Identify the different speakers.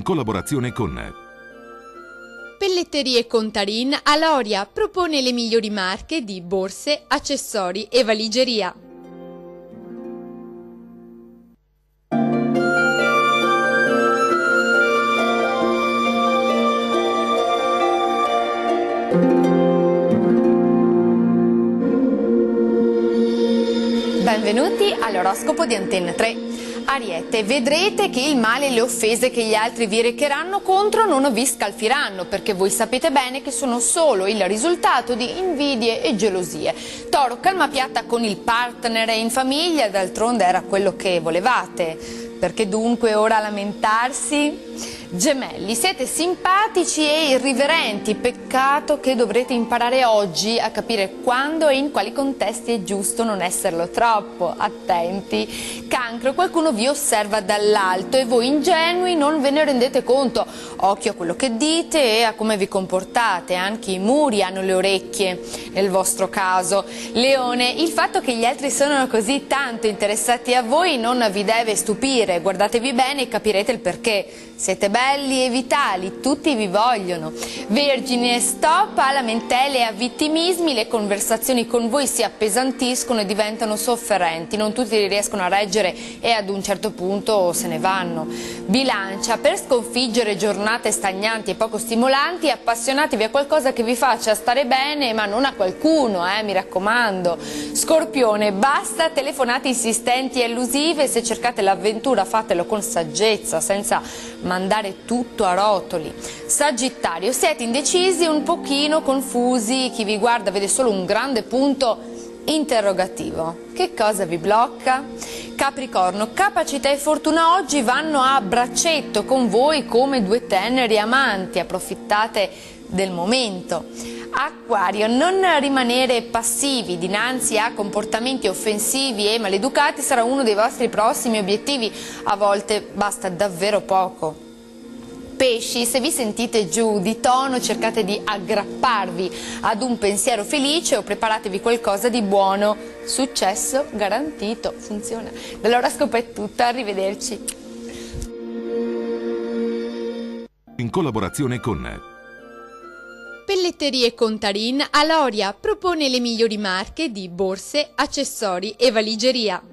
Speaker 1: in collaborazione con
Speaker 2: Pelletterie Contarin Aloria propone le migliori marche di borse, accessori e valigeria. Benvenuti all'oroscopo di Antenne 3. Ariete, vedrete che il male e le offese che gli altri vi recheranno contro non vi scalfiranno, perché voi sapete bene che sono solo il risultato di invidie e gelosie. Toro, calma piatta con il partner e in famiglia, d'altronde era quello che volevate. Perché dunque ora lamentarsi? Gemelli, siete simpatici e irriverenti, peccato che dovrete imparare oggi a capire quando e in quali contesti è giusto non esserlo troppo, attenti. Cancro, qualcuno vi osserva dall'alto e voi ingenui non ve ne rendete conto, occhio a quello che dite e a come vi comportate, anche i muri hanno le orecchie nel vostro caso. Leone, il fatto che gli altri sono così tanto interessati a voi non vi deve stupire, guardatevi bene e capirete il perché. Siete belli e vitali, tutti vi vogliono. Vergine, stop a lamentele e a vittimismi, le conversazioni con voi si appesantiscono e diventano sofferenti, non tutti li riescono a reggere e ad un certo punto se ne vanno. Bilancia, per sconfiggere giornate stagnanti e poco stimolanti, appassionatevi a qualcosa che vi faccia stare bene, ma non a qualcuno, mi raccomando. Scorpione, basta telefonate insistenti e elusive, se cercate l'avventura fatelo con saggezza, senza mandare tutto a rotoli. Sagittario, siete indecisi e un pochino confusi, chi vi guarda vede solo un grande punto interrogativo. Che cosa vi blocca? Capricorno, capacità e fortuna oggi vanno a braccetto con voi come due teneri amanti, approfittate del momento. Acquario, non rimanere passivi dinanzi a comportamenti offensivi e maleducati sarà uno dei vostri prossimi obiettivi, a volte basta davvero poco. Pesci, se vi sentite giù di tono cercate di aggrapparvi ad un pensiero felice o preparatevi qualcosa di buono, successo garantito, funziona. Dall'oroscopo è tutto, arrivederci.
Speaker 1: in collaborazione con
Speaker 2: Pelletterie Contarin Aloria propone le migliori marche di borse, accessori e valigeria.